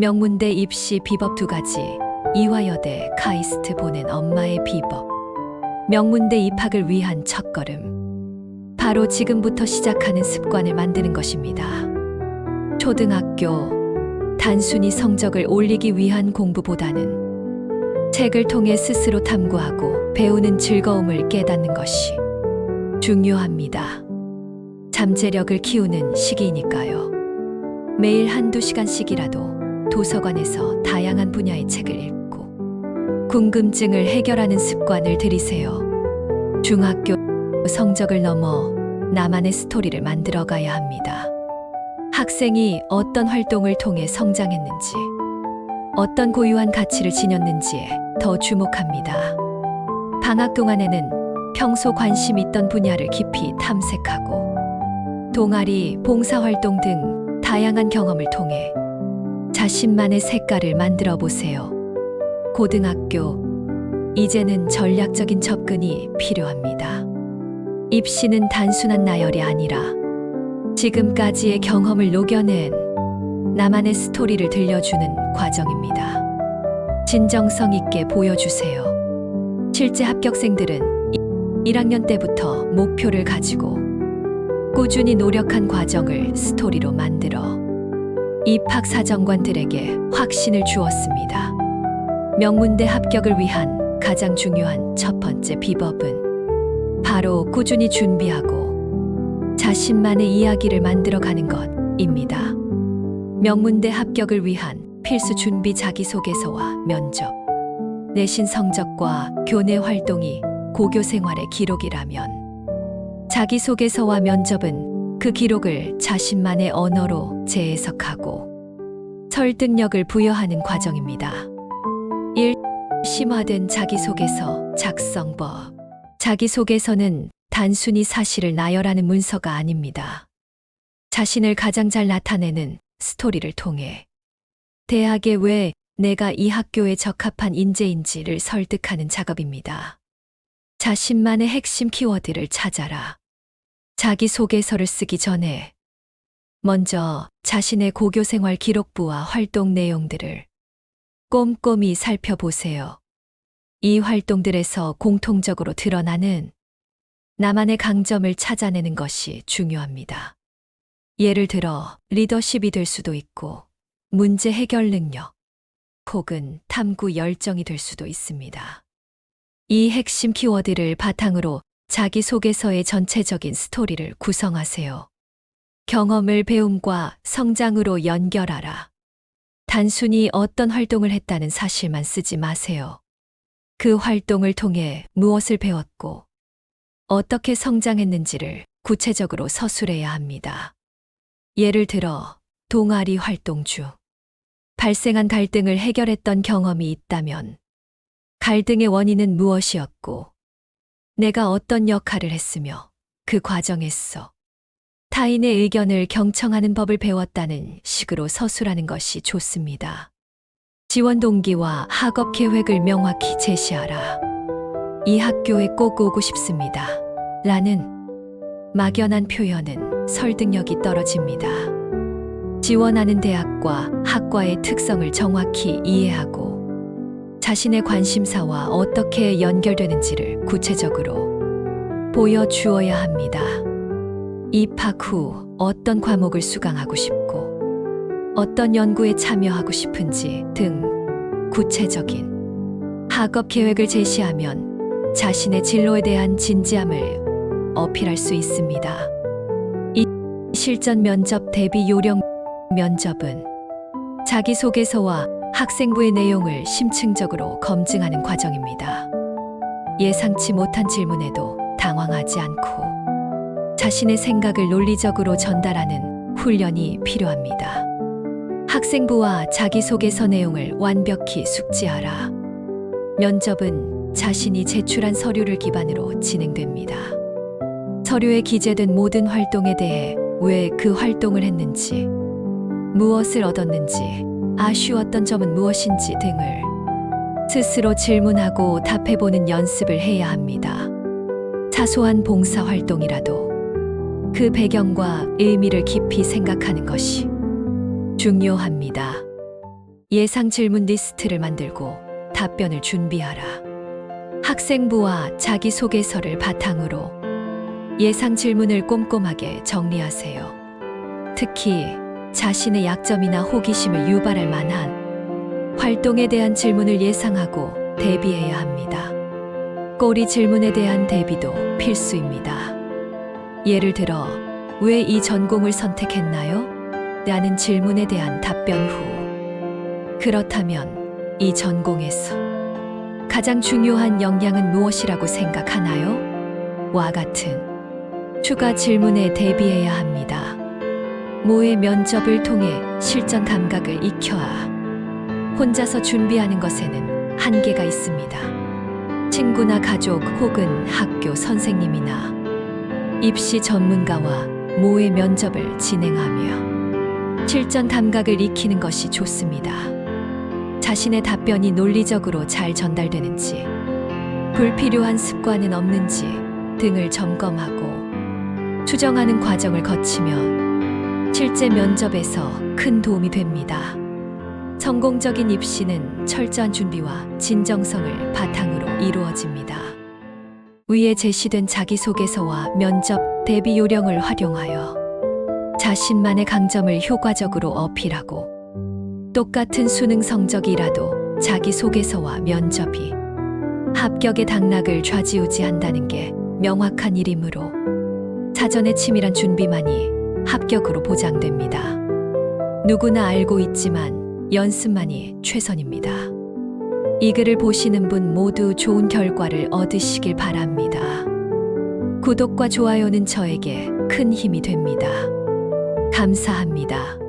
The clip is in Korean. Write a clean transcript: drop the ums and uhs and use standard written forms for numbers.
명문대 입시 비법 2가지. 이화여대 카이스트 보낸 엄마의 비법. 명문대 입학을 위한 첫걸음. 바로 지금부터 시작하는 습관을 만드는 것입니다. 초등학교, 단순히 성적을 올리기 위한 공부보다는 책을 통해 스스로 탐구하고 배우는 즐거움을 깨닫는 것이 중요합니다. 잠재력을 키우는 시기이니까요. 매일 한두 시간씩이라도 도서관에서 다양한 분야의 책을 읽고 궁금증을 해결하는 습관을 들이세요. 중학교 성적을 넘어 나만의 스토리를 만들어 가야 합니다. 학생이 어떤 활동을 통해 성장했는지, 어떤 고유한 가치를 지녔는지에 더 주목합니다. 방학 동안에는 평소 관심 있던 분야를 깊이 탐색하고 동아리, 봉사활동 등 다양한 경험을 통해 자신만의 색깔을 만들어 보세요. 고등학교, 이제는 전략적인 접근이 필요합니다. 입시는 단순한 나열이 아니라 지금까지의 경험을 녹여낸 나만의 스토리를 들려주는 과정입니다. 진정성 있게 보여주세요. 실제 합격생들은 1학년 때부터 목표를 가지고 꾸준히 노력한 과정을 스토리로 만들어 입학사정관들에게 확신을 주었습니다. 명문대 합격을 위한 가장 중요한 첫 번째 비법은 바로 꾸준히 준비하고 자신만의 이야기를 만들어가는 것입니다. 명문대 합격을 위한 필수 준비 자기소개서와 면접, 내신 성적과 교내 활동이 고교 생활의 기록이라면 자기소개서와 면접은 그 기록을 자신만의 언어로 재해석하고 설득력을 부여하는 과정입니다. 1. 심화된 자기소개서 작성법. 자기소개서는 단순히 사실을 나열하는 문서가 아닙니다. 자신을 가장 잘 나타내는 스토리를 통해 대학에 왜 내가 이 학교에 적합한 인재인지를 설득하는 작업입니다. 자신만의 핵심 키워드를 찾아라. 자기소개서를 쓰기 전에 먼저 자신의 고교 생활 기록부와 활동 내용들을 꼼꼼히 살펴보세요. 이 활동들에서 공통적으로 드러나는 나만의 강점을 찾아내는 것이 중요합니다. 예를 들어 리더십이 될 수도 있고 문제 해결 능력 혹은 탐구 열정이 될 수도 있습니다. 이 핵심 키워드를 바탕으로 자기소개서의 전체적인 스토리를 구성하세요. 경험을 배움과 성장으로 연결하라. 단순히 어떤 활동을 했다는 사실만 쓰지 마세요. 그 활동을 통해 무엇을 배웠고 어떻게 성장했는지를 구체적으로 서술해야 합니다. 예를 들어 동아리 활동 중 발생한 갈등을 해결했던 경험이 있다면 갈등의 원인은 무엇이었고 내가 어떤 역할을 했으며 그 과정에서 타인의 의견을 경청하는 법을 배웠다는 식으로 서술하는 것이 좋습니다. 지원 동기와 학업 계획을 명확히 제시하라. 이 학교에 꼭 오고 싶습니다. 라는 막연한 표현은 설득력이 떨어집니다. 지원하는 대학과 학과의 특성을 정확히 이해하고 자신의 관심사와 어떻게 연결되는지를 구체적으로 보여주어야 합니다. 입학 후 어떤 과목을 수강하고 싶고 어떤 연구에 참여하고 싶은지 등 구체적인 학업 계획을 제시하면 자신의 진로에 대한 진지함을 어필할 수 있습니다. 이 실전 면접 대비 요령 면접은 자기소개서와 학생부의 내용을 심층적으로 검증하는 과정입니다. 예상치 못한 질문에도 당황하지 않고 자신의 생각을 논리적으로 전달하는 훈련이 필요합니다. 학생부와 자기소개서 내용을 완벽히 숙지하라. 면접은 자신이 제출한 서류를 기반으로 진행됩니다. 서류에 기재된 모든 활동에 대해 왜 그 활동을 했는지, 무엇을 얻었는지, 아쉬웠던 점은 무엇인지 등을 스스로 질문하고 답해보는 연습을 해야 합니다. 사소한 봉사활동이라도 그 배경과 의미를 깊이 생각하는 것이 중요합니다. 예상 질문 리스트를 만들고 답변을 준비하라. 학생부와 자기소개서를 바탕으로 예상 질문을 꼼꼼하게 정리하세요. 특히 자신의 약점이나 호기심을 유발할 만한 활동에 대한 질문을 예상하고 대비해야 합니다. 꼬리 질문에 대한 대비도 필수입니다. 예를 들어, 왜 이 전공을 선택했나요? 라는 질문에 대한 답변 후, 그렇다면 이 전공에서 가장 중요한 역량은 무엇이라고 생각하나요? 와 같은 추가 질문에 대비해야 합니다. 모의 면접을 통해 실전 감각을 익혀야 혼자서 준비하는 것에는 한계가 있습니다. 친구나 가족 혹은 학교 선생님이나 입시 전문가와 모의 면접을 진행하며 실전 감각을 익히는 것이 좋습니다. 자신의 답변이 논리적으로 잘 전달되는지, 불필요한 습관은 없는지 등을 점검하고 추정하는 과정을 거치면 실제 면접에서 큰 도움이 됩니다. 성공적인 입시는 철저한 준비와 진정성을 바탕으로 이루어집니다. 위에 제시된 자기소개서와 면접 대비 요령을 활용하여 자신만의 강점을 효과적으로 어필하고, 똑같은 수능 성적이라도 자기소개서와 면접이 합격의 당락을 좌지우지한다는 게 명확한 일이므로 사전에 치밀한 준비만이 합격으로 보장됩니다. 누구나 알고 있지만 연습만이 최선입니다. 이 글을 보시는 분 모두 좋은 결과를 얻으시길 바랍니다. 구독과 좋아요는 저에게 큰 힘이 됩니다. 감사합니다.